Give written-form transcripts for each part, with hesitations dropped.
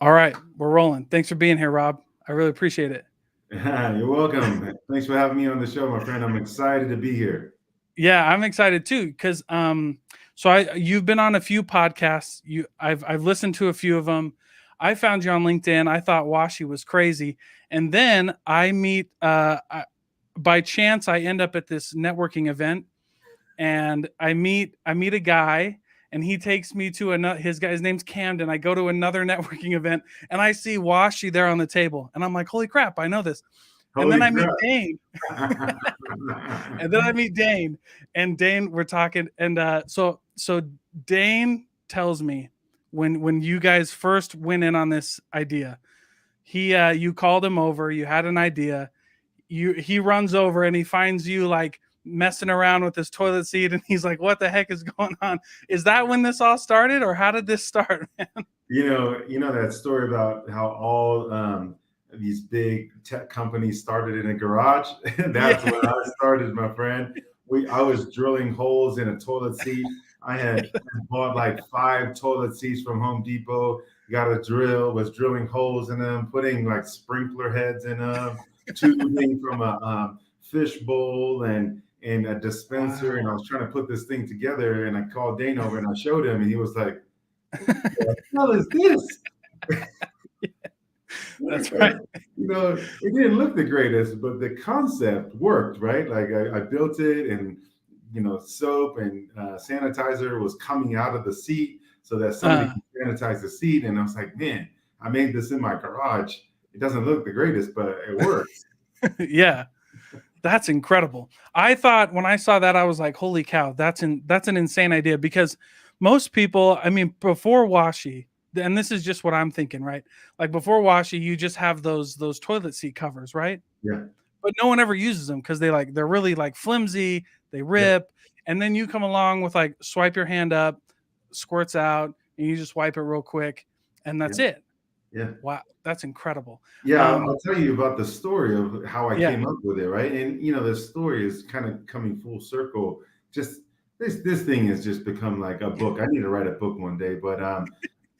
All right, we're rolling. Thanks for being here, Rob. I really appreciate it. You're welcome. Thanks for having me on the show, my friend. I'm excited to be here. Yeah, I'm excited too because so you've been on a few podcasts. I've listened to a few of them. I found you on LinkedIn. I thought Washie was crazy, and then I meet by chance I end up at this networking event, and I meet a guy, and he takes me to another. His name's Camden. I go to another networking event, and I see Washie there on the table, and I'm like, holy crap, I know this. And then Holy I meet crap. Dane, and then I meet Dane, and Dane, we're talking, and so Dane tells me when you guys first went in on this idea, you called him over, you had an idea, he runs over and he finds you like messing around with this toilet seat, and he's like, "What the heck is going on?" Is that when this all started, or how did this start, man? You know that story about how all these big tech companies started in a garage. That's Yeah, where I started, my friend. I was drilling holes in a toilet seat. I had bought like 5 toilet seats from Home Depot. Got a drill, was drilling holes in them, putting like sprinkler heads in them, tubing from a fish bowl and a dispenser. And I wow. was trying to put this thing together. And I called Dane over and I showed him, and he was like, "What the hell is this?" That's Like, right. it didn't look the greatest, but the concept worked, right? Like I built it, and soap and sanitizer was coming out of the seat so that somebody uh, could sanitize the seat. And I was like, man, I made this in my garage. It doesn't look the greatest, but it works. yeah, that's incredible. I thought when I saw that, I was like, "Holy cow, that's an insane idea." Because most people, I mean, before Washi, and this is just what I'm thinking, right? Like before Washi, you just have those toilet seat covers, right? Yeah, But no one ever uses them because they're really like flimsy, they yeah, rip, and then you come along with like swipe your hand up, squirts out, and you just wipe it real quick, and yeah, that's it. yeah. Wow, that's incredible. Yeah, I'll Um, tell you about the story of how I yeah, came up with it, right? And the story is kind of coming full circle. Just this thing has just become like a book. I need to write a book one day. But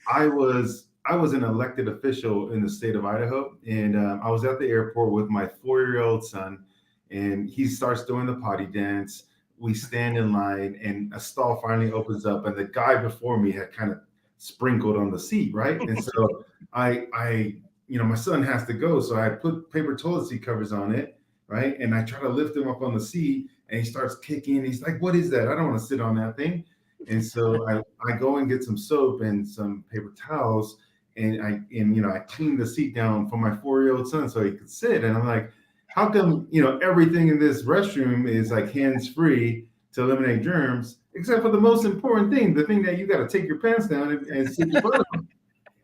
I was an elected official in the state of Idaho, and I was at the airport with my 4-year-old son, and he starts doing the potty dance. We stand in line, and a stall finally opens up, and the guy before me had kind of sprinkled on the seat, right? And so my son has to go, so I put paper toilet seat covers on it, right? And I try to lift him up on the seat, and he starts kicking. He's like, "What is that? I don't want to sit on that thing." And so I go and get some soap and some paper towels, and I clean the seat down for my 4-year-old son so he could sit. And I'm like, how come everything in this restroom is like hands free to eliminate germs, except for the most important thing, the thing that you got to take your pants down and stick your butt on,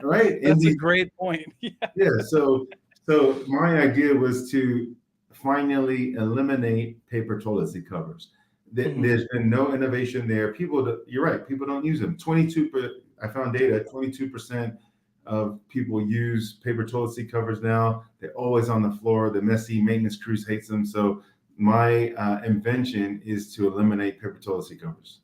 right? And that's a these great point. Yeah. yeah, so my idea was to finally eliminate paper toilet seat covers. Mhm. There's been no innovation there. You're right, people don't use them. 22, I found data, 22% of people use paper toilet seat covers now. They're always on the floor. The messy maintenance crews hates them. So my invention is to eliminate paper toilet seat covers.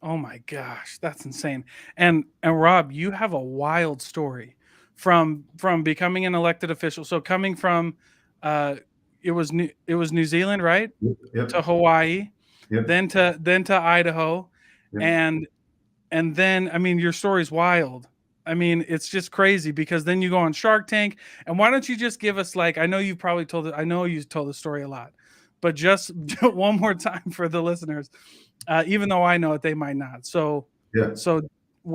Oh my gosh, that's insane. And Rob, you have a wild story from becoming an elected official. So coming from uh it was New Zealand, right? Yep, To yep, Hawaii, yep. then to Idaho, Yep. and and then I mean your story's wild. I mean, it's just crazy because then you go on Shark Tank. And why don't you just give us like, I know you've probably told it, I know you told the story a lot, but just one more time for the listeners, even though I know it, they might not. So, Yeah. so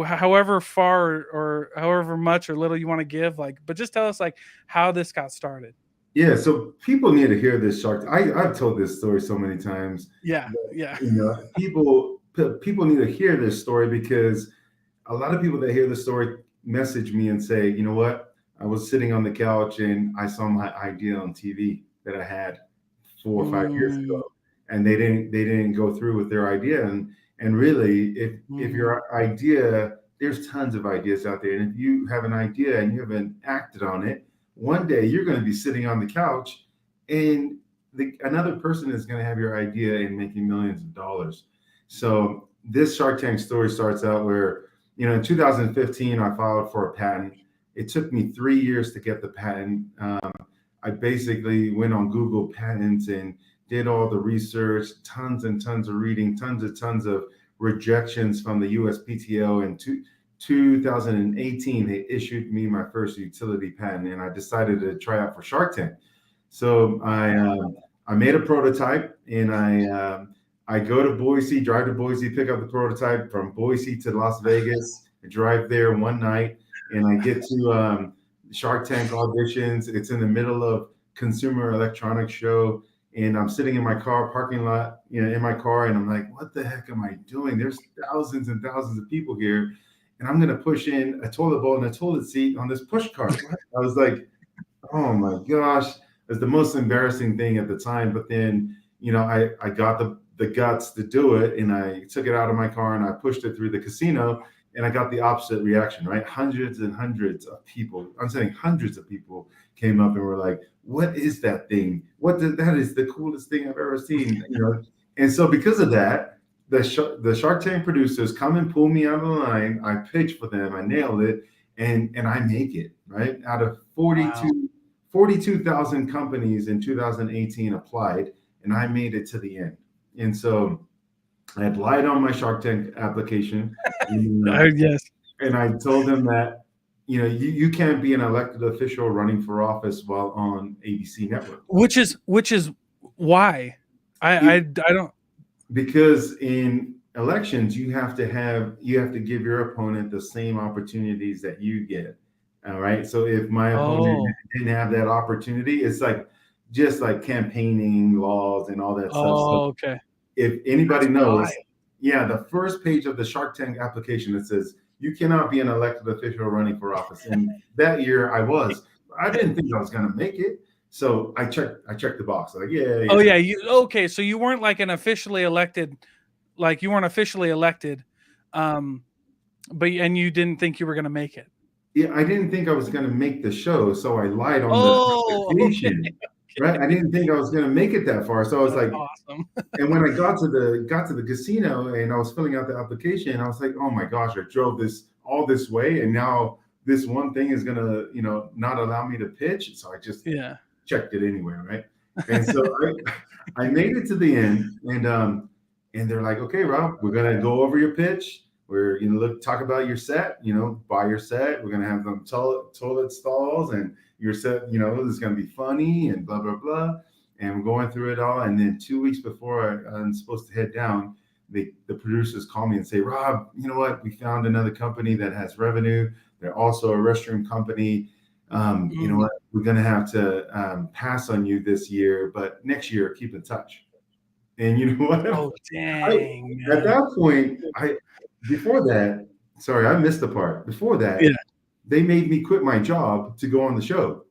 however far or however much or little you want to give, like, but just tell us like how this got started. Yeah, so people need to hear this shark. I've told this story so many times. Yeah, But, yeah. people need to hear this story because a lot of people that hear the story message me and say, you know what? I was sitting on the couch and I saw my idea on TV that I had 4 or 5 years Mm, ago, and they didn't go through with their idea. And really, if mm, your idea, there's tons of ideas out there, and if you have an idea and you haven't acted on it, one day you're going to be sitting on the couch, and another person is going to have your idea and making millions of dollars. So this Shark Tank story starts out where in 2015 I filed for a patent. It took me 3 years to get the patent. I basically went on Google Patents and did all the research, tons and tons of reading, tons of rejections from the USPTO. In 2018, they issued me my first utility patent, and I decided to try out for Shark Tank. So I made a prototype, and I go to Boise, drive to Boise, pick up the prototype from Boise to Las Vegas, drive there one night, and I get to Shark Tank auditions. It's in the middle of Consumer Electronics Show, and I'm sitting in my car, parking lot, in my car, and I'm like, what the heck am I doing? There's thousands and thousands of people here, and I'm gonna push in a toilet bowl and a toilet seat on this push cart. I was like, oh my gosh, it's the most embarrassing thing at the time. But then, I got the guts to do it, and I took it out of my car and I pushed it through the casino, and I got the opposite reaction, right? Hundreds and hundreds of people, I'm saying hundreds of people came up and were like, what is that thing? That is the coolest thing I've ever seen, And so because of that, the Shark Tank producers come and pull me out of the line. I pitch for them, I nailed it, and I make it, right? Out of 42,000 companies in 2018 applied, and I made it to the end. And so I had lied on my Shark Tank application. Yes. And I told them that, you can't be an elected official running for office while on ABC network. Which is why I don't. Because in elections, you have to give your opponent the same opportunities that you get. All right. So if my opponent didn't have that opportunity, it's just like campaigning laws and all that stuff. Oh, okay. If anybody knows, the first page of the Shark Tank application, it says you cannot be an elected official running for office. And that year I didn't think I was going to make it. So I checked the box. Like, yeah. Oh yeah. Okay. So you weren't like officially elected, but you didn't think you were going to make it. Yeah. I didn't think I was going to make the show. So I lied on the application. Okay. Right. I didn't think I was going to make it that far. So I was like, awesome. And when I got to the casino and I was filling out the application, I was like, oh my gosh, I drove all this way, and now this one thing is going to, not allow me to pitch. So I just checked it anyway. Right. And so I made it to the end, and they're like, okay, Rob, we're going to go over your pitch. We're going to talk about your set, buy your set. We're going to have them toilet stalls, and your set, this is going to be funny and blah, blah, blah. And we're going through it all. And then 2 weeks before I'm supposed to head down, the producers call me and say, Rob, you know what? We found another company that has revenue. They're also a restroom company. You know what? We're going to have to pass on you this year, but next year, keep in touch. And you know what? Oh, dang. At that point, before that, sorry, I missed the part. Before that, they made me quit my job to go on the show,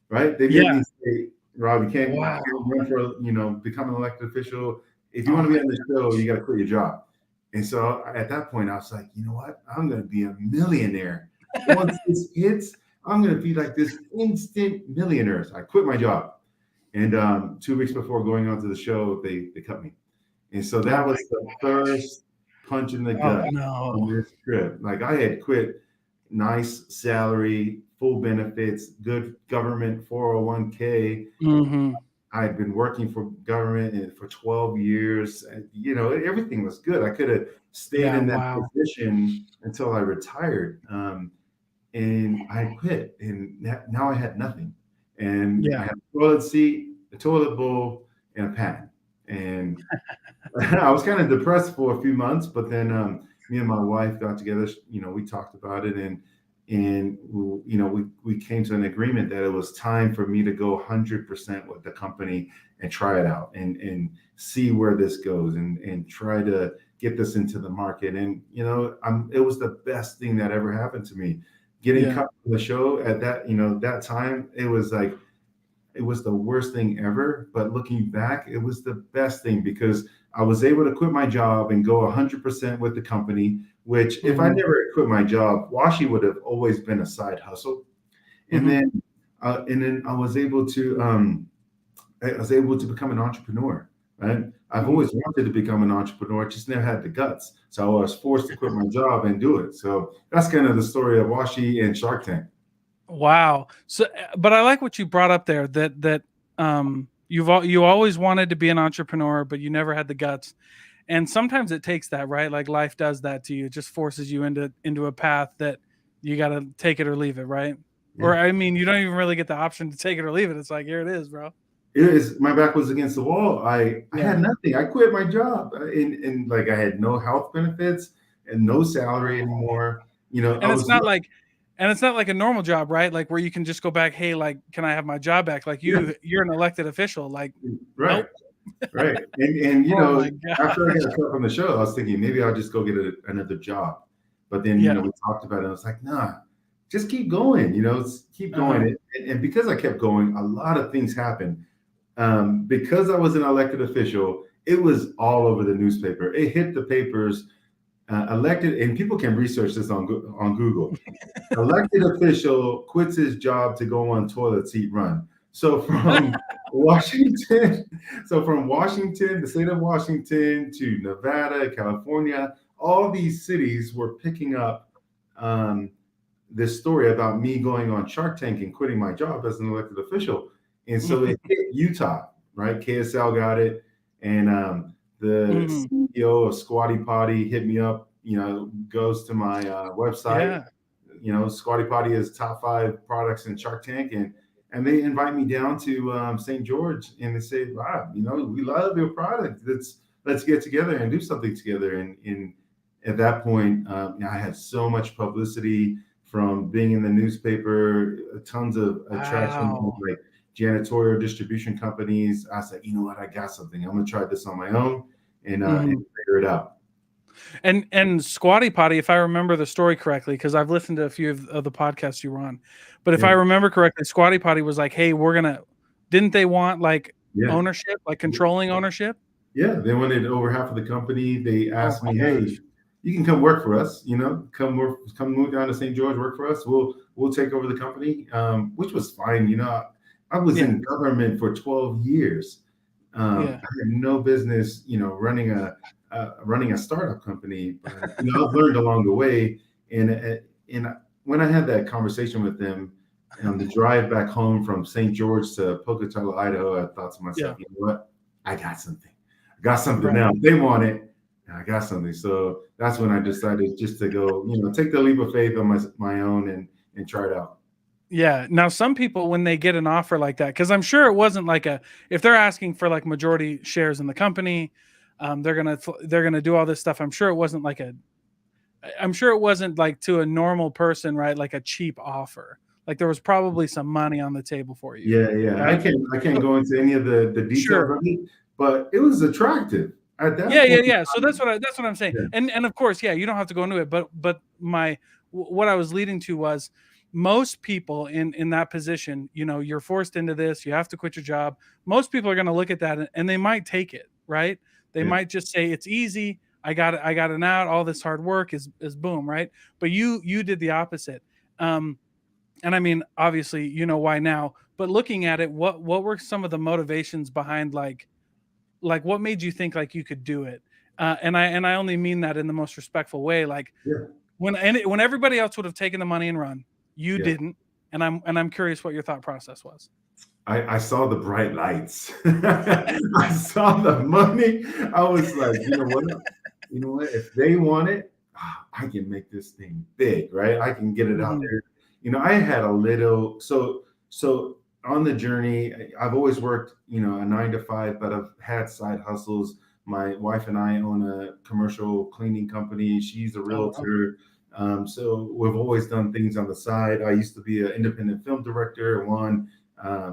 right? They made me say, Rob, you can't run for, become an elected official. If you want to be on the show, you got to quit your job. And so at that point, I was like, you know what? I'm going to be a millionaire. Once this hits, I'm going to be like this instant millionaire. So I quit my job. And 2 weeks before going on to the show, they cut me. And so that was the first punch in the gut on this trip. Like, I had quit nice salary, full benefits, good government 401k. I had been working for government for 12 years. And, everything was good. I could have stayed in that position until I retired. And I quit. And now I had nothing. And I had a toilet seat, a toilet bowl, and a patent. And I was kind of depressed for a few months, but then me and my wife got together. We talked about it, and we came to an agreement that it was time for me to go 100% with the company and try it out and see where this goes and try to get this into the market. And it was the best thing that ever happened to me. Getting cut from the show at that time, it was like, it was the worst thing ever. But looking back, it was the best thing, because I was able to quit my job and go 100% with the company, which if I never quit my job, Washie would have always been a side hustle. And then I was able to become an entrepreneur, right? I've always wanted to become an entrepreneur, just never had the guts. So I was forced to quit my job and do it. So that's kind of the story of Washie and Shark Tank. Wow. So, but I like what you brought up there, that you always wanted to be an entrepreneur, but you never had the guts. And sometimes it takes that, right? Like life does that to you. It just forces you into a path that you got to take it or leave it, right? Yeah. Or I mean, you don't even really get the option to take it or leave it. It's like, here it is, bro. It is, my back was against the wall. I Yeah. had nothing. I quit my job, and like I had no health benefits and no salary anymore. You know, I And it's was not like a normal job, right? Like where you can just go back, hey, like, can I have my job back? Like yeah, you're an elected official. Like, right, nope. right. And Oh my after I gosh. got cut from the show, I was thinking maybe I'll just go get another job. But then Yeah. we talked about it. I was like, nah, just keep going. Keep going. Uh-huh. And because I kept going, a lot of things happened. Because I was an elected official, it was all over the newspaper. It hit the papers. Elected, and people can research this on Google. Elected official quits his job to go on toilet seat run. So from Washington, the state of Washington to Nevada, California, all these cities were picking up um, this story about me going on Shark Tank and quitting my job as an elected official. And so it hit Utah, right? KSL got it. And the Mhm. CEO of Squatty Potty hit me up, goes to my website. Yeah. Squatty Potty is top 5 products in Shark Tank. And they invite me down to St. George, and they say, wow, we love your product. Let's get together and do something together. And at that point, I had so much publicity from being in the newspaper, tons of attraction from Wow. like janitorial distribution companies. I said, you know what, I got something. I'm gonna try this on my own and Mhm. figure it out. And Squatty Potty, if I remember the story correctly, because I've listened to a few of the podcasts you were on, but if I Yeah, remember correctly, Squatty Potty was like, "Hey, we're gonna." Didn't they want like yeah, ownership, like controlling ownership? yeah. They wanted over half of the company. They Oh asked my me, hey, gosh. you can come work for us. Come move down to St. George, work for us. We'll take over the company, which was fine. I was Yeah. in government for 12 years. Yeah. I had no business, running a startup company, but I've learned along the way. And when I had that conversation with them on the drive back home from St. George to Pocatello, Idaho, I thought to myself, Yeah. you know what? I got something. I got something Right. now. They want it. I got something. So that's when I decided just to go, take the leap of faith on my own and try it out. Yeah. Now, some people, when they get an offer like that, because I'm sure it wasn't like if they're asking for like majority shares in the company, they're gonna do all this stuff. I'm sure it wasn't like to a normal person, right? Like a cheap offer. Like there was probably some money on the table for you, Yeah, yeah. I right? can't I can't So, go into any of the details sure. of it, but it was attractive at Yeah, that yeah, point. yeah. So that's what I'm saying. Yeah, And of course, yeah, you don't have to go into it, but what I was leading to was most people in that position, you're forced into this, you have to quit your job. Most people are going to look at that and they might take it, right? They yeah, might just say it's easy. I got an out. All this hard work is boom, right? But you did the opposite. And I mean, obviously, you know why now. But looking at it, what were some of the motivations behind like what made you think like you could do it? And I only mean that in the most respectful way. Like yeah, when everybody else would have taken the money and run, you yeah. didn't. And I'm curious what your thought process was. I saw the bright lights. I saw the money. I was like, you know what? If they want it, I can make this thing big, right? I can get it out Hmm. there. I had a little so on the journey, I've always worked, a 9 to 5, but I've had side hustles. My wife and I own a commercial cleaning company. She's a Oh wow. realtor. So we've always done things on the side. I used to be an independent film director and won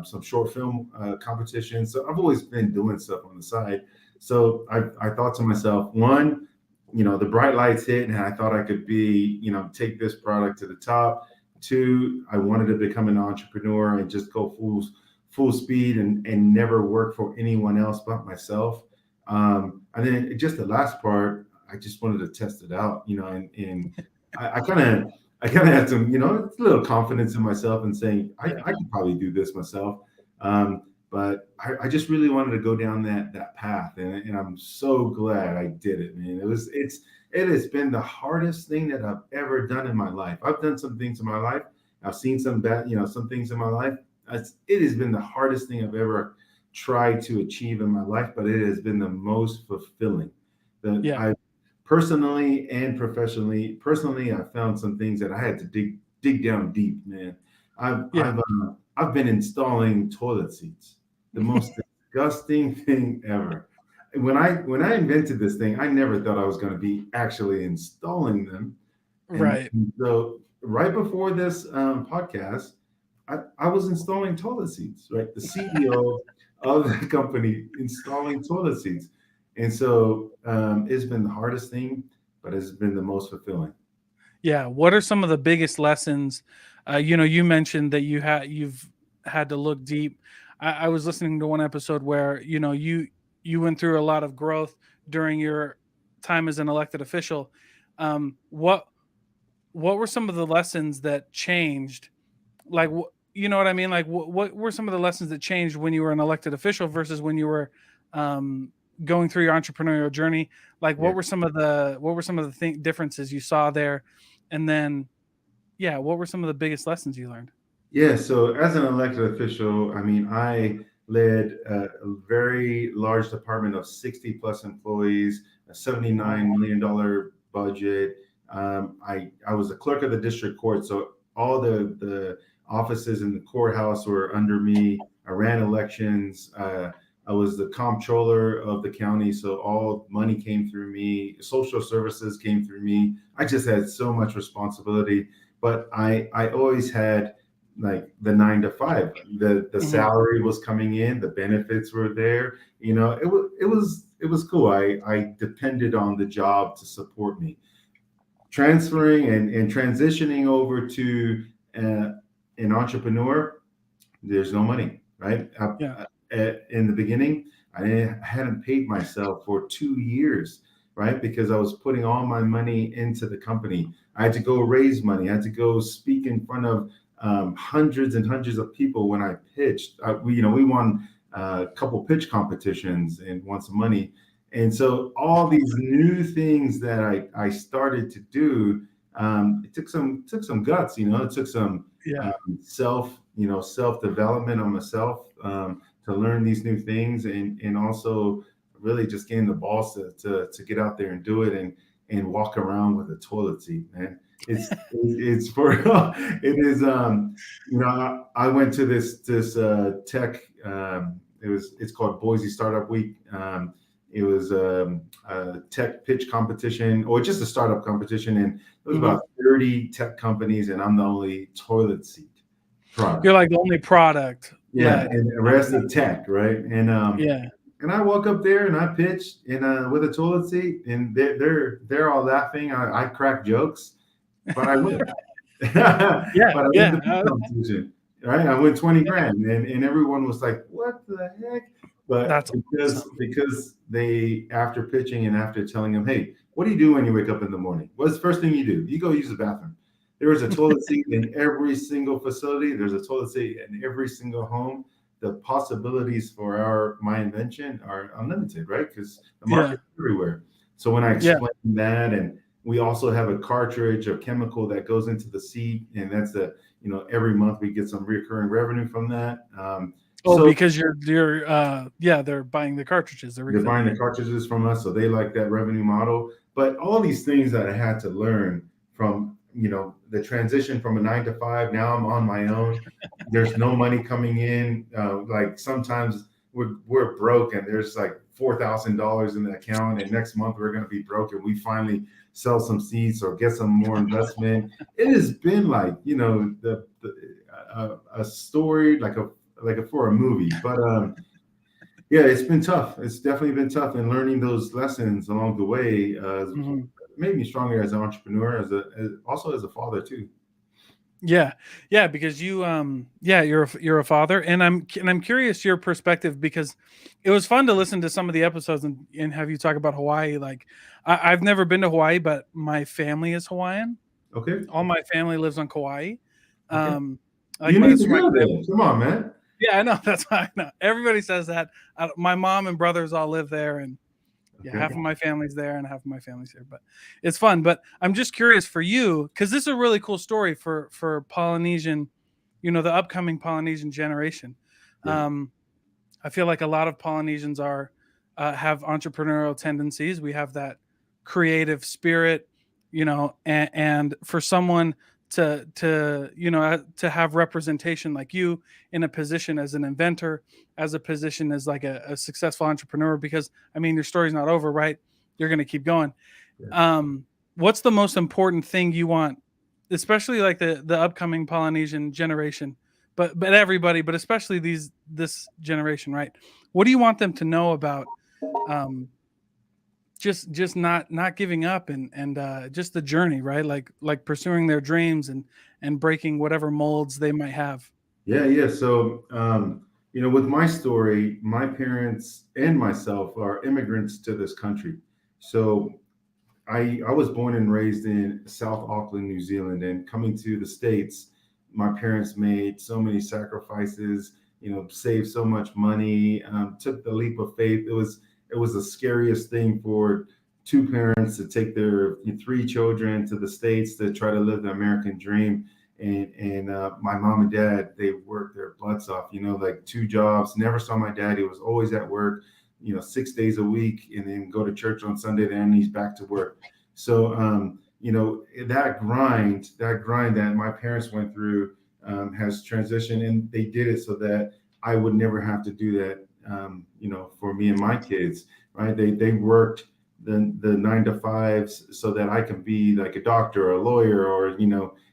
some short film competitions. So I've always been doing stuff on the side. So I thought to myself, one, the bright lights hit, and I thought I could take this product to the top. Two, I wanted to become an entrepreneur and just go full speed and never work for anyone else but myself. And then just the last part, I just wanted to test it out, and I kind of had some, a little confidence in myself and saying Yeah. I could probably do this myself. But I just really wanted to go down that path, and I'm so glad I did it, man. It has been the hardest thing that I've ever done in my life. I've done some things in my life, I've seen some bad, some things in my life. It has been the hardest thing I've ever tried to achieve in my life, but it has been the most fulfilling. That Yeah. I personally and professionally, personally, I found some things that I had to dig down deep, man. Yeah. I've been installing toilet seats, the most disgusting thing ever. When I invented this thing, I never thought I was going to be actually installing them. And Right. so, right before this podcast, I was installing toilet seats. Right, the CEO of the company installing toilet seats, and so it's been the hardest thing, but it's been the most fulfilling. Yeah. What are some of the biggest lessons? You mentioned that you've had to look deep. I was listening to one episode where you went through a lot of growth during your time as an elected official. What were some of the lessons that changed? Like, you know what I mean? Like, what were some of the lessons that changed when you were an elected official versus when you were um, going through your entrepreneurial journey? Like, Yeah. what were some of the differences you saw there? And then, yeah, what were some of the biggest lessons you learned? Yeah, so as an elected official, I mean, I led a very large department of 60 plus employees, a $79 Wow. million budget. I was the clerk of the district court, so all the offices in the courthouse were under me. I ran elections. I was the comptroller of the county, so all money came through me. Social services came through me. I just had so much responsibility, but I always had like the 9 to 5. The Hmm. salary was coming in, the benefits were there. It was cool. I depended on the job to support me. Transferring and transitioning over to an entrepreneur, there's no money, right? Yeah. In the beginning, I hadn't paid myself for 2 years, right? Because I was putting all my money into the company. I had to go raise money. I had to go speak in front of hundreds and hundreds of people when I pitched. We won a couple pitch competitions and won some money. And so all these new things that I started to do, it took some guts. It took some Yeah. self development on myself, to learn these new things, and also really just getting the balls to get out there and do it, and walk around with a toilet seat, man. It's for it is I went to this tech, it's called Boise Startup Week. It was a tech pitch competition, or just a startup competition, and it was Hmm. about 30 tech companies, and I'm the only toilet seat You're product. like the only product Yeah, led and the rest company. of tech, right? Yeah. And I walk up there and I pitch in with a toilet seat, and they're all laughing. I crack jokes, but I win. But Yeah. I win Yeah. the pitch competition, right? I win 20 grand, and everyone was like, "What the heck?" But That's awesome. because they, after pitching and after telling them, "Hey, what do you do when you wake up in the morning? What's the first thing you do? You go use the bathroom." There is a toilet seat in every single facility. There's a toilet seat in every single home. The possibilities for my invention are unlimited, right? Because the Yeah. market's everywhere. So when I Yeah. explained that, and we also have a cartridge of chemical that goes into the seat, and that's every month we get some recurring revenue from that. Oh, So because yeah, they're buying the cartridges, they're they're buying refilling the it. cartridges from us, so they like that revenue model. But all these things that I had to learn from, the transition from a 9 to 5. Now I'm on my own. There's no money coming in. Like sometimes we're broke, and there's like $4,000 in the account, and next month we're going to be broke, and we finally sell some seats or get some more investment. It has been like, a story like a for a movie, but yeah, it's been tough. It's definitely been tough, and learning those lessons along the way Mhm. made me stronger as an entrepreneur, also as a father too. Yeah, yeah, because yeah, you're a father, and I'm curious your perspective because it was fun to listen to some of the episodes and have you talk about Hawaii. Like, I've never been to Hawaii, but my family is Hawaiian. Okay, All my family lives on Kauai. okay. Um, like You need that's to where my go grand. there. Come on, man. Yeah, I know. That's why I know. Everybody says that. My mom and brothers all live there, and Yeah, Okay. half of my family's there and half of my family's here, but it's fun. But I'm just curious for you, because this is a really cool story for Polynesian, the upcoming Polynesian generation. Yeah. Um, I feel like a lot of Polynesians have entrepreneurial tendencies. We have that creative spirit, and for someone to have representation like you in a position as an inventor, as a position as like a successful entrepreneur, because I mean your story's not over, right? You're going to keep going. Yeah. What's the most important thing you want, especially like the upcoming Polynesian generation, but everybody, but especially this generation, right? What do you want them to know about um, just not giving up and just the journey, right? Like pursuing their dreams and breaking whatever molds they might have. Yeah, yeah. So, with my story, my parents and myself are immigrants to this country. So, I was born and raised in South Auckland, New Zealand, and coming to the States, my parents made so many sacrifices. Saved so much money, took the leap of faith. It was the scariest thing for two parents to take their three children to the States to try to live the American dream. And my mom and dad, they worked their butts off. Like two jobs. Never saw my dad. He was always at work. 6 days a week, and then go to church on Sunday. Then he's back to work. So that grind that my parents went through has transitioned, and they did it so that I would never have to do that. For me and my kids, right? They worked the 9 to 5s so that I can be like a doctor or a lawyer, or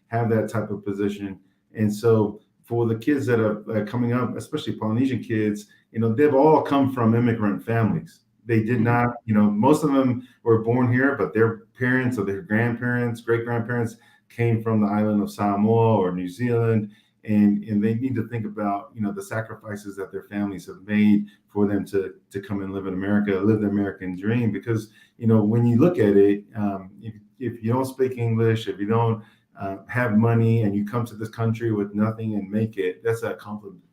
have that type of position. And so for the kids that are coming up, especially Polynesian kids, they've all come from immigrant families. They did not, most of them were born here, but their parents or their grandparents, great grandparents came from the island of Samoa or New Zealand. And they need to think about, the sacrifices that their families have made for them to come and live in America, live the American dream. Because, when you look at it, if you don't speak English, if you don't have money, and you come to this country with nothing and make it, that's an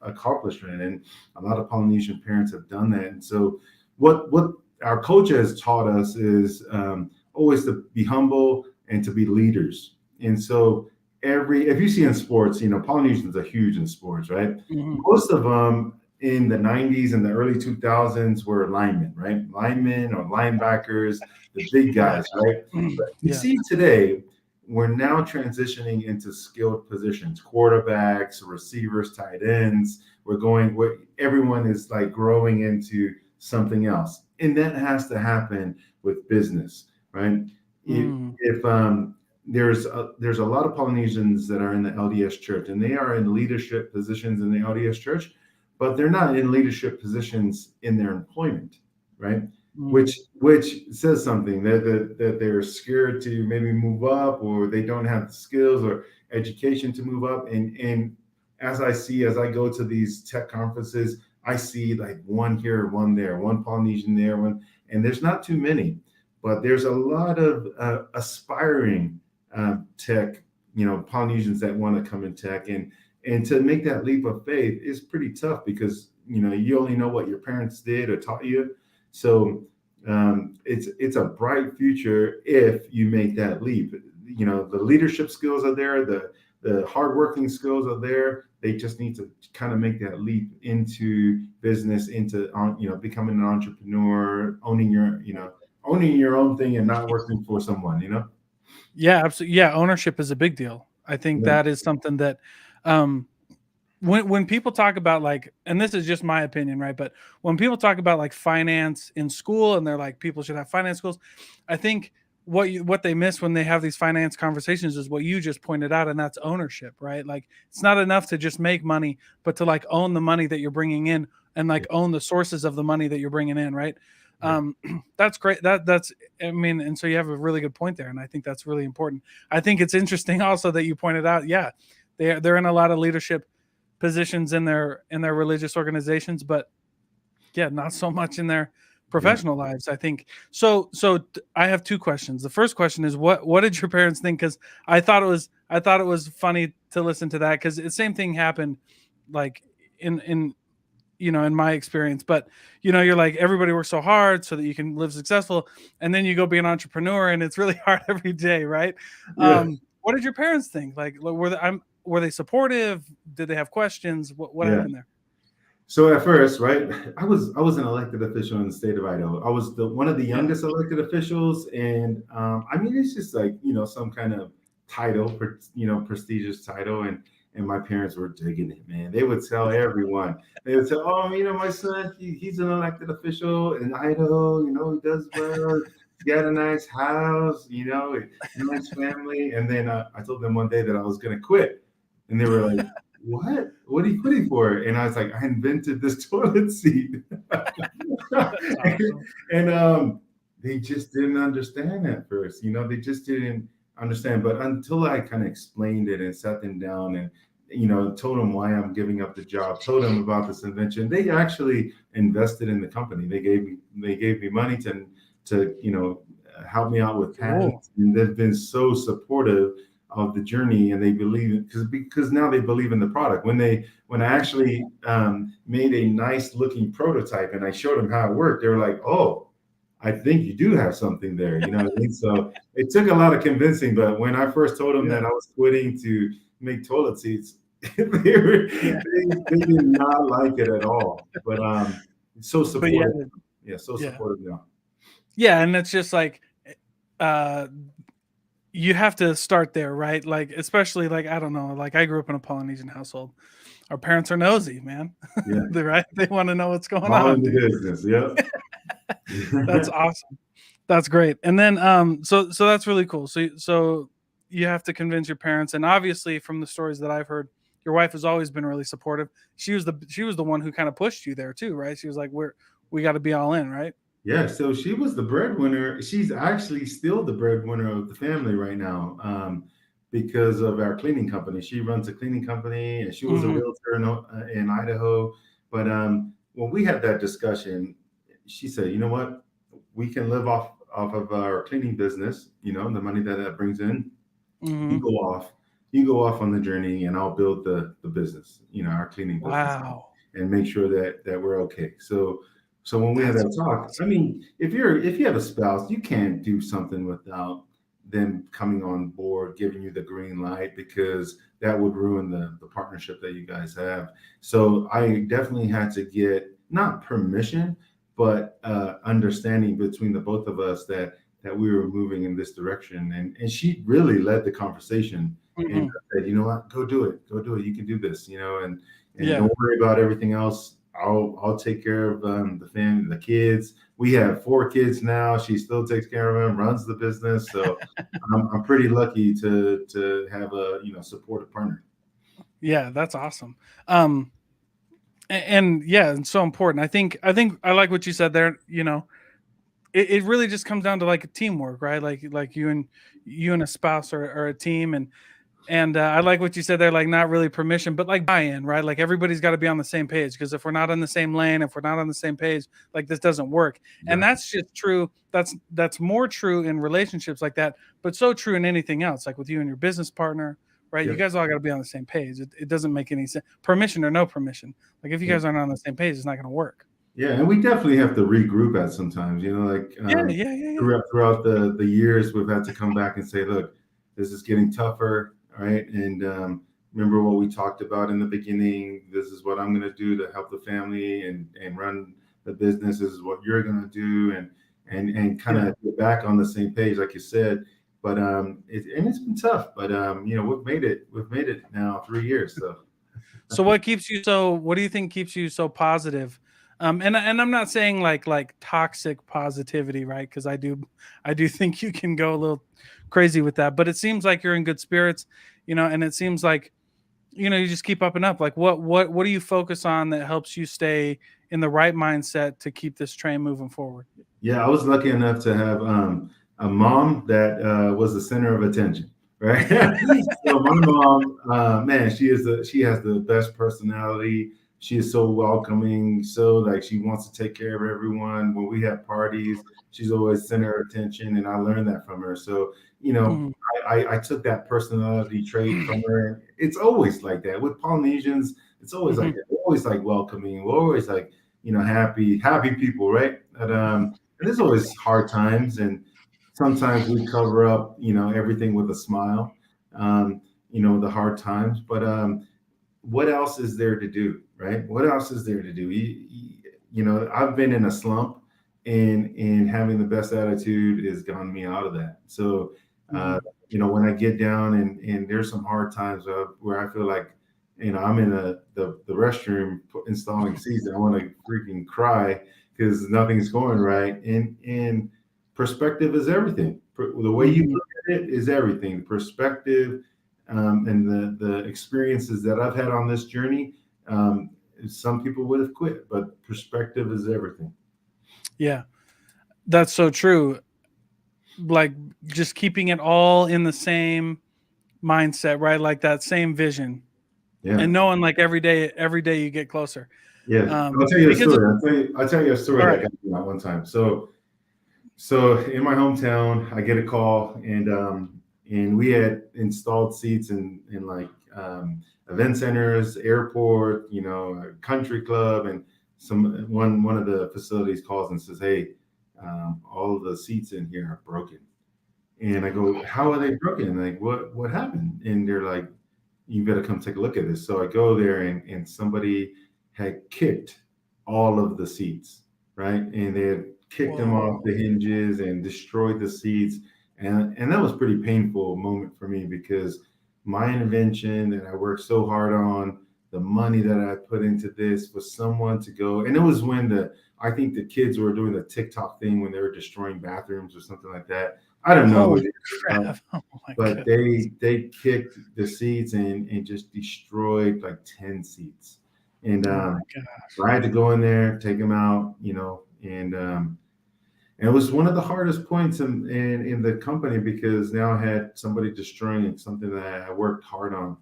accomplishment. And a lot of Polynesian parents have done that. And so what our culture has taught us is always to be humble and to be leaders. And so if you see in sports, Polynesians are huge in sports, right? Mm-hmm. Most of them in the 90s and the early 2000s were linemen, right? Linemen or linebackers, the big guys, right? But you Yeah. see today, we're now transitioning into skilled positions, quarterbacks, receivers, tight ends. Where everyone is like growing into something else. And that has to happen with business, right? If there's a lot of Polynesians that are in the LDS church, and they are in leadership positions in the LDS church, but they're not in leadership positions in their employment, right? Which says something that they're scared to maybe move up, or they don't have the skills or education to move up. And as I go to these tech conferences, I see like one here, one there, one Polynesian there, one, and there's not too many, but there's a lot of aspiring tech, Polynesians that want to come in tech, and to make that leap of faith is pretty tough, because you only know what your parents did or taught you. So it's a bright future if you make that leap. The leadership skills are there, the hardworking skills are there. They just need to kind of make that leap into business, into becoming an entrepreneur, owning your own thing and not working for someone. Yeah, absolutely. Yeah, ownership is a big deal. I think Yeah. that is something that um when people talk about, like, and this is just my opinion, right? But when people talk about like finance in school, and they're like people should have finance schools, I think what they miss when they have these finance conversations is what you just pointed out, and that's ownership, right? Like it's not enough to just make money, but to like own the money that you're bringing in, and like own the sources of the money that you're bringing in, right? Yeah. That's great. That's I mean, and so you have a really good point there, and I think that's really important. I think it's interesting also that you pointed out, yeah, they're in a lot of leadership positions in their religious organizations, but yeah, not so much in their Yeah. professional lives, I think. So I have two questions. The first question is, what did your parents think? Because I thought it was funny to listen to that, because the same thing happened like in in my experience. But you're like, everybody works so hard so that you can live successful, and then you go be an entrepreneur, and it's really hard every day, right? Yeah, What did your parents think? Like, were they supportive? Did they have questions? What yeah. happened there? So at first, right, I was an elected official in the state of Idaho. I was the one of the Yeah. youngest elected officials, and I mean, it's just like some kind of title, prestigious title, and my parents were digging it, man. They would tell everyone. They would tell, oh, my son, he's an elected official in Idaho. He does well. He got a nice house. A nice family. And then I told them one day that I was going to quit, and they were like, what are you quitting for? And I was like, I invented this toilet seat. That's awesome. And they just didn't understand at first. They just didn't understand. But until I kind of explained it and sat them down and told them why I'm giving up the job, told them about this invention, they actually invested in the company. They gave me money to help me out with Cool. patents, and they've been so supportive of the journey, and they believe because now they believe in the product. When I actually made a nice looking prototype and I showed them how it worked, they were like, "Oh, I think you do have something there." You know what I mean? So it took a lot of convincing, but when I first told them Yeah. that I was quitting to make toilet seats, they did not like it at all. But so But yeah, supportive. Yeah, so yeah, supportive now. yeah, and it's just like, uh, you have to start there, right? Like, especially like, I don't know, like I grew up in a Polynesian household. Our parents are nosy, man. Yeah, They're right. They want to know what's going all in on, the dude. business. Yep. That's awesome. That's great. And then so that's really cool. So you have to convince your parents, and obviously from the stories that I've heard, your wife has always been really supportive. She was the one who kind of pushed you there too, right? She was like, we got to be all in, right? Yeah, so she was the breadwinner. She's actually still the breadwinner of the family right now, because of our cleaning company. She runs a cleaning company, and she was a Hmm. realtor in Idaho. But when we had that discussion, she said, "You know what? We can live off of our cleaning business. The money that brings in. You Hmm. go off, you go off on the journey, and I'll build the business. Our cleaning business, Wow. and make sure that we're okay." So when we had That's that talk, I awesome. mean, if you have a spouse, you can't do something without them coming on board, giving you the green light, because that would ruin the partnership that you guys have. So I definitely had to get not permission, but understanding between the both of us that we were moving in this direction. And she really led the conversation and Hmm. said, "You know what? Go do it. You can do this. And Yeah. don't worry about everything else. I'll take care of the family, the kids. We have 4 kids now. She still takes care of them, runs the business. So I'm pretty lucky to have a supportive partner." Yeah, that's awesome. Um, and yeah, it's so important. I think I like what you said there. It really just comes down to like teamwork, right? Like you and a spouse or a team, and I like what you said there, like not really permission, but like buy-in, right? Like everybody's got to be on the same page, because if we're not on the same lane, if we're not on the same page, like this doesn't work. And Exactly. that's just true. That's more true in relationships like that, but so true in anything else, like with you and your business partner, right? You Yep. guys all got to be on the same page. It doesn't make any sense, permission or no permission. Like if you Yeah. guys aren't on the same page, it's not going to work. Yeah, and we definitely have to regroup at sometimes. Like Yeah, yeah, yeah, yeah. throughout the years, we've had to come back and say, "Look, this is getting tougher, right?" And remember what we talked about in the beginning. This is what I'm going to do to help the family and run the business. This is what you're going to do, and kind Yeah. of get back on the same page, like you said. But it's been tough. But we've made it. We've made it now 3 years. So So what do you think keeps you so positive? And I'm not saying like toxic positivity, right? Because I do think you can go a little crazy with that, but it seems like you're in good spirits, and it seems like you just keep up and up. Like what do you focus on that helps you stay in the right mindset to keep this train moving forward? yeah, I was lucky enough to have a mom that was the center of attention, right? So my mom, man, she has the best personality. She is so welcoming, so like she wants to take care of everyone. When we have parties, she's always center of attention, and I learned that from her. So you know, Mhm. I took that personality trait from her. And it's always like that with Polynesians. It's always like Mhm. that. always like welcoming. We're always like, happy people, right? And there's always hard times, and sometimes we cover up, everything with a smile, the hard times. But what else is there to do, right? What else is there to do? I've been in a slump, and having the best attitude has gotten me out of that. So, uh, Mhm. when I get down, and there's some hard times where I feel like, I'm in the restroom installing seats, and I want to freaking cry because nothing's going right. And perspective is everything. The way you Mhm. look at it is everything. Perspective, and the experiences that I've had on this journey. Um, some people would have quit, but perspective is everything. Yeah, that's so true. Like just keeping it all in the same mindset, right? Like that same vision, Yeah. and knowing like every day you get closer. Yes. I'll tell you a Because story. I'll tell you a story all that right, got me out one time. So in my hometown, I get a call, and we had installed seats in like, event centers, airport, a country club, and one of the facilities calls and says, "Hey, all of the seats in here are broken." And I go, "How are they broken? Like, what happened?" And they're like, "You better come take a look at this." So I go there, and somebody had kicked all of the seats, right? And they had kicked them off whoa, the hinges and destroyed the seats. And that was a pretty painful moment for me, because my invention that I worked so hard on, the money that I put into this, was someone to go. And it was when I think the kids were doing the TikTok thing when they were destroying bathrooms or something like that. I don't know. holy crap! Oh my But goodness! they kicked the seats, and just destroyed like 10 seats. And Oh my gosh! I had to go in there, take them out, and it was one of the hardest points in the company, because now I had somebody destroying something that I worked hard on.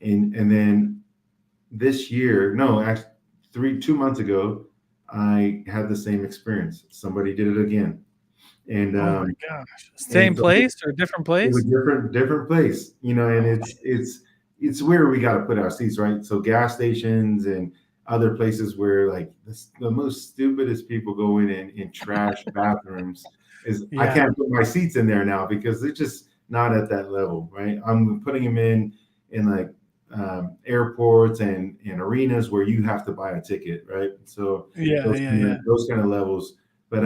And then this year, no, actually 2 months ago, I had the same experience. Somebody did it again. And Oh my gosh! and Same so place or different it was place? different place, and Oh it's where we got to put our seats, right? So gas stations and other places where, like, the most stupidest people go in and trash bathrooms. Is I yeah, can't put my seats in there now, because they're just not at that level, right? I'm putting them in like, airports and arenas where you have to buy a ticket, right? So yeah, yeah, yeah. those kind of levels. But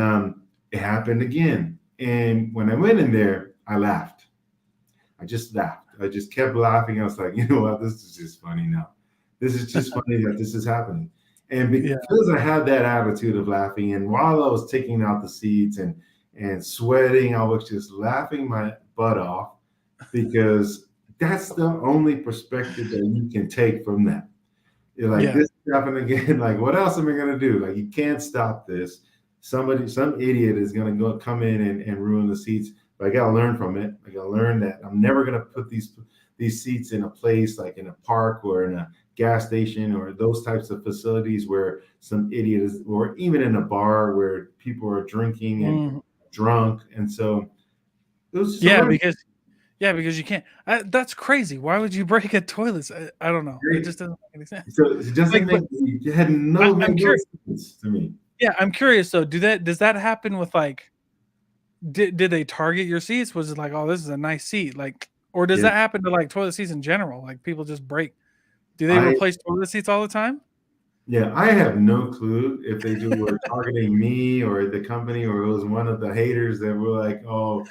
it happened again, and when I went in there, I laughed. I just laughed. I just kept laughing. I was like, you know what? This is just funny now. This is just funny that this is happening. And Yeah. because I had that attitude of laughing, and while I was taking out the seats and sweating, I was just laughing my butt off, because that's the only perspective that you can take from that. You're like, Yeah. this is happening again. Like, what else am I gonna do? Like, you can't stop this. Some idiot is gonna go come in and ruin the seats. But I gotta learn from it. I gotta learn that I'm never gonna put these seats in a place like in a park or in a gas station or those types of facilities where some idiot is, or even in a bar where people are drinking and Mhm. drunk. And so it was just a Yeah, learning. because you can't. That's crazy. Why would you break a toilet? I don't know. It Great. just doesn't make any sense. So it doesn't Like, but it had no I'm made no curious. sense to me. Yeah, I'm curious though. Does that happen with like? Did they target your seats? Was it like, oh, this is a nice seat, like, or does Yeah. that happen to like toilet seats in general? Like people just break. Do they I replace toilet seats all the time? Yeah, I have no clue if they were targeting me or the company, or it was one of the haters that were like, "Oh,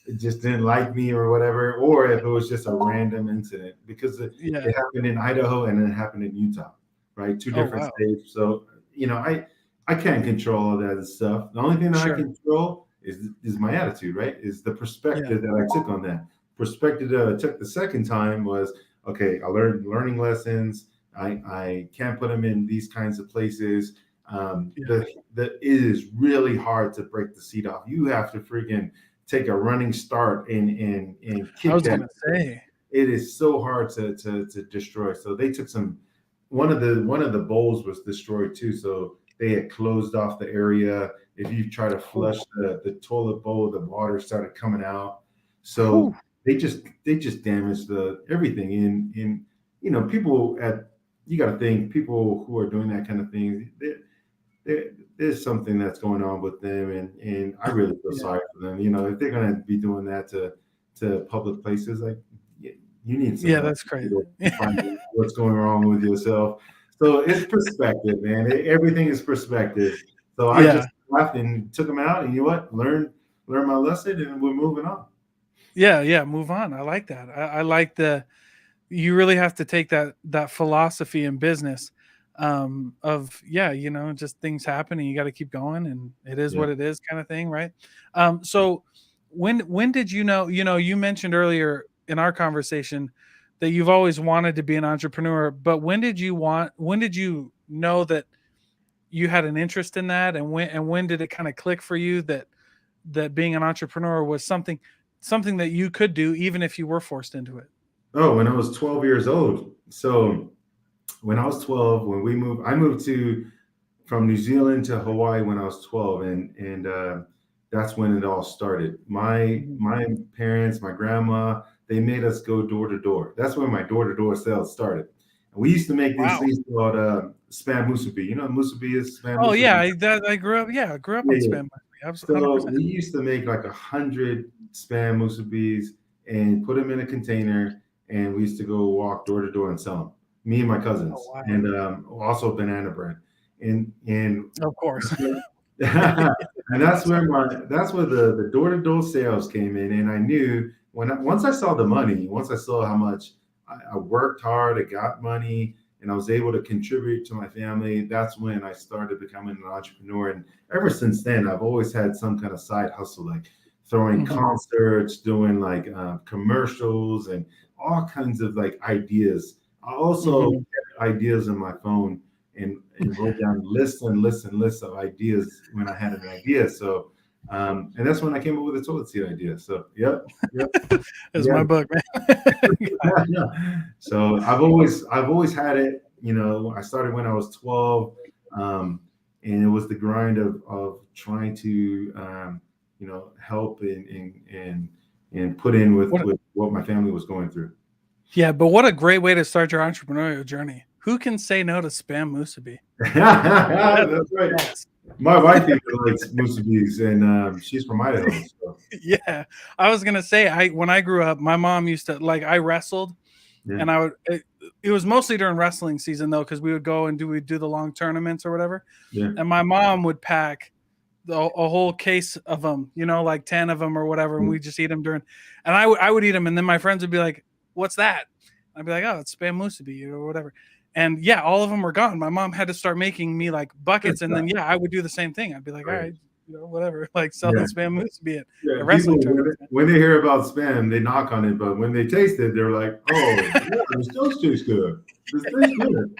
it just didn't like me," or whatever, or if it was just a random incident, because Yeah. it happened in Idaho and it happened in Utah, right? Two Oh different wow. states. So I can't control all that stuff. The only thing that I Sure. control is my attitude, right? Is the Yeah. perspective that I took on that. Perspective that I took the second time was, okay. I learned learning lessons. I can't put them in these kinds of places. Yeah. It is really hard to break the seat off. You have to freaking take a running start and I kick was that. gonna say. It is so hard to destroy. So they took some. One of the bowls was destroyed too. So they had closed off the area. If you try to Oh, flush the toilet bowl, the water started coming out. whew. So they just damaged the everything. And people at you got to think people who are doing that kind of thing, there's something that's going on with them, and I really feel Yeah. sorry for them. If they're going to be doing that to public places, like you need some Yeah, help that's crazy. to find what's going wrong with yourself. So it's perspective, man. Everything is perspective. So I Yeah. just laughed and took them out, and you know what? Learn my lesson, and we're moving on. Yeah, yeah, move on. I like that. I like you really have to take that philosophy in business, of, yeah, just things happen and you got to keep going and it is Yeah. what it is kind of thing, right? So when did you mentioned earlier in our conversation that you've always wanted to be an entrepreneur, but when did you know that you had an interest in that, and when did it kind of click for you that being an entrepreneur was something that you could do even if you were forced into it? Oh, when I was 12 years old. So when I was 12, when we moved, I moved to from New Zealand to Hawaii when I was 12, and that's when it all started. My Mhm. my parents, my grandma, they made us go door to door. That's when my door to door sales started. And we used to make these Wow. things called spam musubi. You know what musubi is? Spam Oh yeah, musubi. I grew up. Yeah, I grew up Yeah, on yeah. spam. Hundred So percent. we used to make like 100 spam musubis and put them in a container, and we used to go walk door to door and sell them. Me and my Oh cousins, wow. and also banana bread, and Of course. that's where, and that's where the door to door sales came in, and I knew once I saw the money, once I saw how much I worked hard, I got money, and I was able to contribute to my family. That's when I started becoming an entrepreneur, and ever since then, I've always had some kind of side hustle, like throwing Mhm. concerts, doing like commercials, and all kinds of like ideas. I also Mhm. kept ideas on my phone and wrote down lists and lists and lists of ideas when I had an idea. So, and that's when I came up with the toilet seat idea. So, yep, yep, It's yeah. my book, man. So I've always had it. I started when I was 12, um, and it was the grind of trying to help and put in What? with what my family was going through. Yeah, but what a great way to start your entrepreneurial journey. Who can say no to spam musubi? That's That's right. yes. My wife even likes musubis, and she's from Idaho. So Yeah, I was gonna say, I when I grew up, my mom used to like I wrestled, yeah, and it was mostly during wrestling season though, because we would go and we'd do the long tournaments or whatever, yeah, and my mom would pack a whole case of them, like 10 of them or whatever, and yeah. we just eat them during, and I would eat them, and then my friends would be like, "What's that?" I'd be like, "Oh, it's spam musubi or whatever." And yeah, all of them were gone. My mom had to start making me like buckets, and then yeah, I would do the same thing. I'd be like, "All Right. right, whatever," like selling Yeah. spam musubi Yeah, at people wrestling tournaments, man. when they hear about spam, they knock on it, but when they taste it, they're like, "Oh, yeah, this does taste good. This tastes good."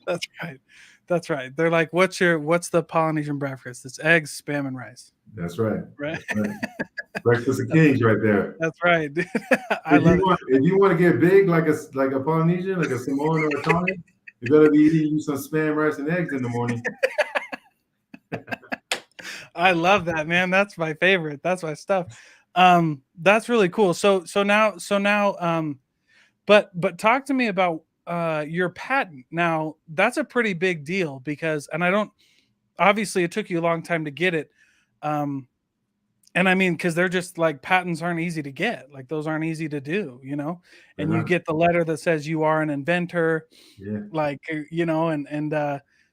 That's right. That's right. They're like, what's the Polynesian breakfast? It's eggs, spam, and rice." That's right. Right. That's right. Breakfast of That's Kings, right there. that's right, dude. I love it. If you want to get big like a Polynesian, like a Samoan or a Tongan, you better be eating you some spam, rice, and eggs in the morning. I love that, man. That's my favorite. That's my stuff. That's really cool. So now, but talk to me about your patent. Now, that's a pretty big deal because, and I don't, obviously it took you a long time to get it. Um, and I mean, because they're just like patents aren't easy to get. Like those aren't easy to do. They're And you not. get the letter that says you are an inventor, Yeah. like and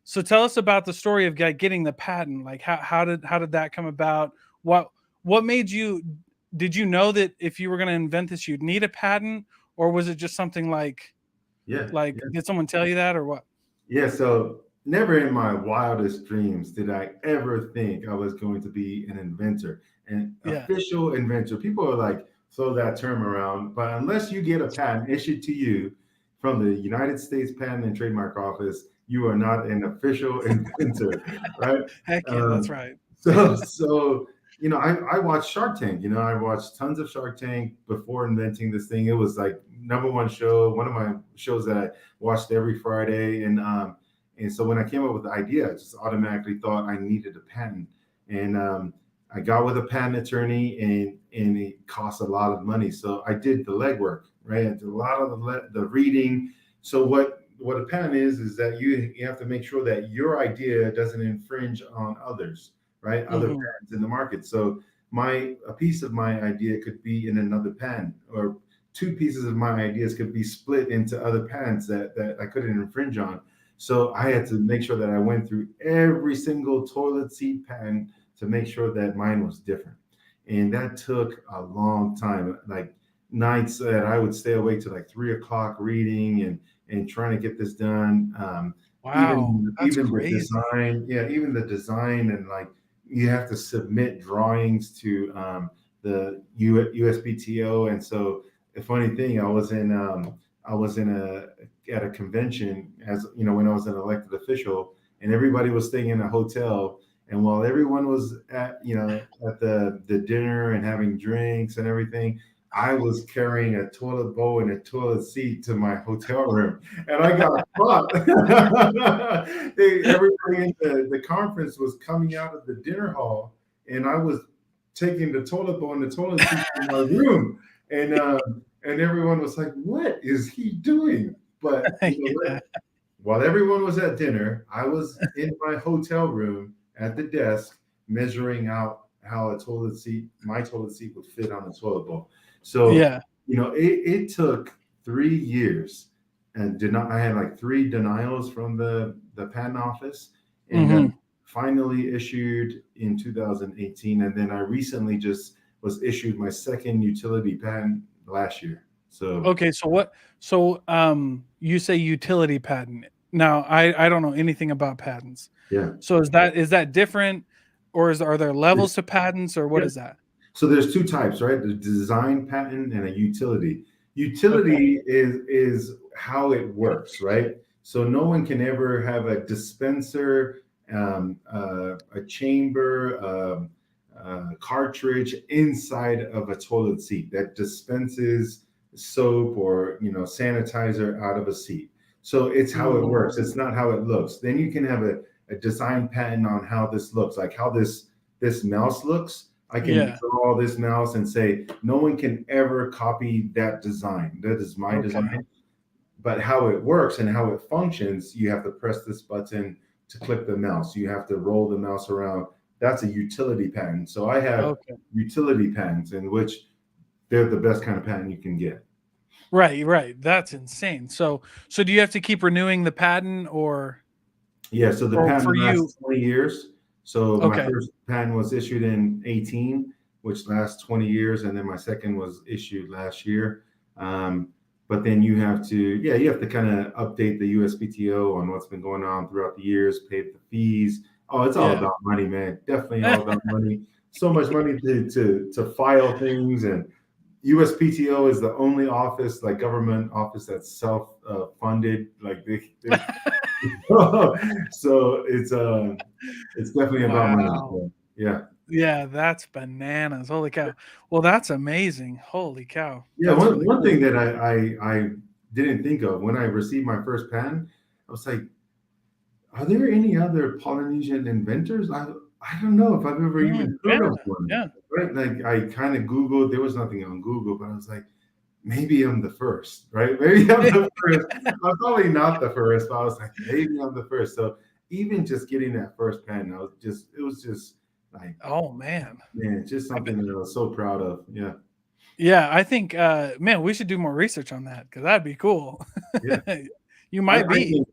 so tell us about the story of getting the patent. Like how did that come about? What made you, did you know that if you were going to invent this you'd need a patent, or was it just something Yeah. like Yeah. did someone tell you that or what? Yeah, so never in my wildest dreams did I ever think I was going to be an inventor, an Yeah. official inventor. People are like, throw that term around, but unless you get a patent issued to you from the United States Patent and Trademark Office, you are not an official inventor, right? Heck yeah, that's Um, right. so I watched Shark Tank. I watched tons of Shark Tank before inventing this thing. It was like number one show, one of my shows that I watched every Friday, and so when I came up with the idea, I just automatically thought I needed a patent, and I got with a patent attorney, and it cost a lot of money. So I did the legwork, right? I did a lot of the reading, So what a patent is that you have to make sure that your idea doesn't infringe on others, right? Other Hmm. patents in the market. So my a piece of my idea could be in another patent, or two pieces of my ideas could be split into other patents that I couldn't infringe on. So I had to make sure that I went through every single toilet seat patent to make sure that mine was different. And that took a long time, like nights that I would stay awake till like 3 o'clock reading and trying to get this done. Wow, that's Even the crazy. design, yeah, even the design, and like you have to submit drawings to the USPTO. And so the funny thing, I was in a at a convention, as you know, when I was an elected official, and everybody was staying in a hotel. And while everyone was at at the dinner and having drinks and everything, I was carrying a toilet bowl and a toilet seat to my hotel room, and I got caught. Everybody in the conference was coming out of the dinner hall, and I was taking the toilet bowl and the toilet seat to my room, and everyone was like, "What is he doing?" But you know Yeah. what? While everyone was at dinner, I was in my hotel room at the desk measuring out how my toilet seat would fit on the toilet bowl. So, Yeah. it took 3 years, and I had like three denials from the patent office, and Hmm. finally issued in 2018. And then I recently just was issued my second utility patent last year. So, Okay, so what? So you say utility patent. Now, I don't know anything about patents. yeah. So is that different, or are there levels to patents, or what Yeah. is that? So there's two types, right? The design patent and a utility. Okay. Utility is how it works, right? So no one can ever have a dispenser, a chamber, cartridge inside of a toilet seat that dispenses soap or sanitizer out of a seat. So it's how it Mm, works. It's not how it looks. Then you can have a design patent on how this looks, like how this mouse looks. I can yeah. draw this mouse and say, no one can ever copy that design. That is my Okay. design. But how it works and how it functions, you have to press this button to click the mouse. You have to roll the mouse around. That's a utility patent. So I have Okay. utility patents in which they're the best kind of patent you can get. Right. Right. That's insane. So do you have to keep renewing the patent, Yeah, so the or patent for you? lasts 20 years. So my Okay. first patent was issued in 18, which lasts 20 years, and then my second was issued last year. Um, but then you have to kind of update the USPTO on what's been going on throughout the years, pay the fees. Oh, it's all Yeah. about money, man. Definitely all about money. So much money to file things, and USPTO is the only office, like government office, that's self funded. Like they so it's definitely about money. Wow. So, yeah. Yeah, that's bananas. Holy cow. Well, that's amazing. Holy cow. Yeah, That's one really one cool. thing that I didn't think of when I received my first patent, I was like, are there any other Polynesian inventors? I don't know if I've ever even heard Yeah. of one. Yeah. Right? Like I kind of Googled, there was nothing on Google, but I was like, maybe I'm the first, right? Maybe I'm the first. I'm probably not the first, but I was like, maybe I'm the first. So even just getting that first patent, it was just like, Oh man. man, just I bet. something that I was so proud of. Yeah. Yeah, I think man, we should do more research on that because that'd be cool. Yeah. You I, might I be. think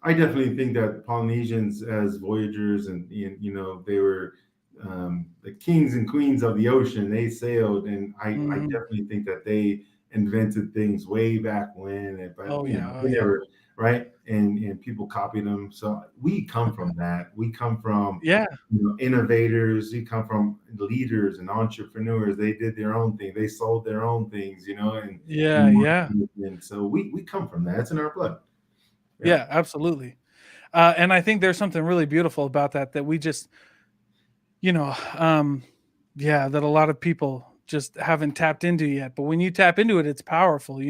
I definitely think that Polynesians, as voyagers, and they were the kings and queens of the ocean. They sailed, and I Mhm. definitely think that they invented things way back when. But Oh yeah. Oh they yeah. never, right, and people copied them. So we come from that. We come from Yeah. innovators. We come from leaders and entrepreneurs. They did their own thing. They sold their own things, Yeah. and Yeah. so we come from that. It's in our blood. Yeah. Yeah. Absolutely. And I think there's something really beautiful about that we just, you know, yeah, that a lot of people just haven't tapped into yet. But when you tap into it, it's powerful.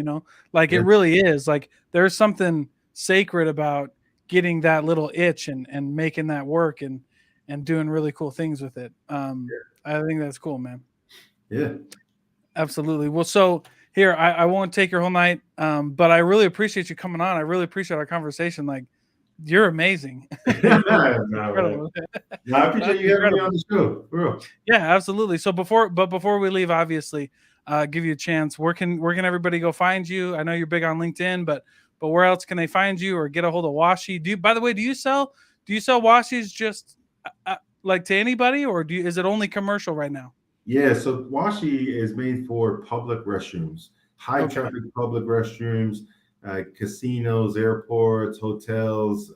Like it Yeah. really is. Like there's something sacred about getting that little itch and making that work and doing really cool things with it. I think that's cool, man. Yeah. Absolutely. Well, so Here, I won't take your whole night, but I really appreciate you coming on. I really appreciate our conversation. Like, you're amazing. You're No, man. incredible. No, I appreciate That's you having me on incredible. the show, for real. Yeah, absolutely. So before we leave, obviously, give you a chance. Where can everybody go find you? I know you're big on LinkedIn, but where else can they find you or get a hold of Washie? By the way, do you sell washies just like to anybody, or is it only commercial right now? Yeah, so Washie is made for public restrooms, high Okay. traffic public restrooms, casinos, airports, hotels,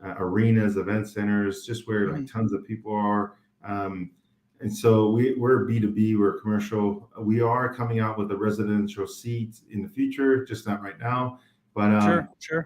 arenas, event centers, just where like Mhm. tons of people are. And so we're B2B, we're commercial. We are coming out with a residential seat in the future, just not right now. But Sure, sure.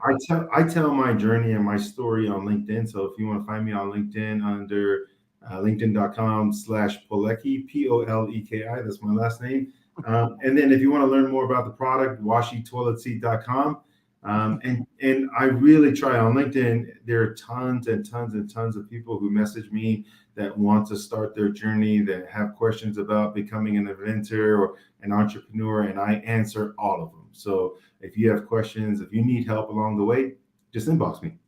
I tell my journey and my story on LinkedIn. So if you want to find me on LinkedIn under linkedin.com/Poleki, Poleki. That's my last name. And then if you want to learn more about the product, WashieToiletSeat.com. And I really try on LinkedIn. There are tons and tons and tons of people who message me that want to start their journey, that have questions about becoming an inventor or an entrepreneur, and I answer all of them. So if you have questions, if you need help along the way, just inbox me.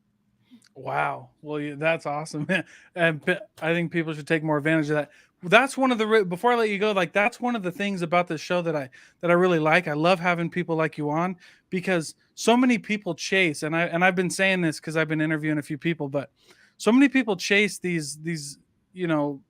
Wow. Well, that's awesome. And I think people should take more advantage of that. That's one of the before I let you go, like that's one of the things about this show that I really like. I love having people like you on because so many people chase, and I've been saying this because I've been interviewing a few people, but so many people chase these you know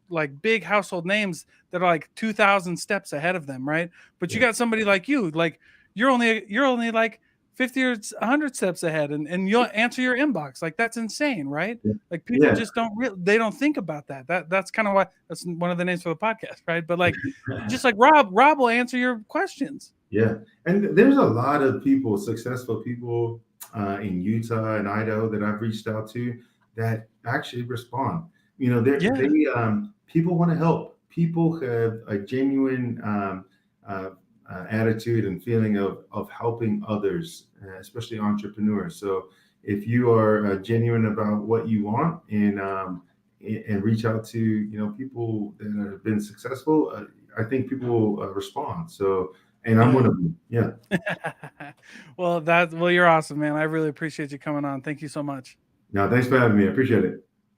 like big household names that are like 2,000 steps ahead of them, right? But you Yeah. got somebody like you, like you're only like 50 or 100 steps ahead, and you'll answer your inbox. Like that's insane, right? Like people Yeah. just they don't think about that. That's kind of why that's one of the names for the podcast, right? But like just like Rob will answer your questions. Yeah, and there's a lot of people, successful people in Utah and Idaho that I've reached out to that actually respond. Yeah. People want to help. People have a genuine uh, attitude and feeling of helping others, especially entrepreneurs. So if you are genuine about what you want and reach out to people that have been successful, I think people will respond. So and I'm one Good. of them. Yeah. Well, you're awesome, man. I really appreciate you coming on. Thank you so much. Now, thanks for having me. I appreciate it.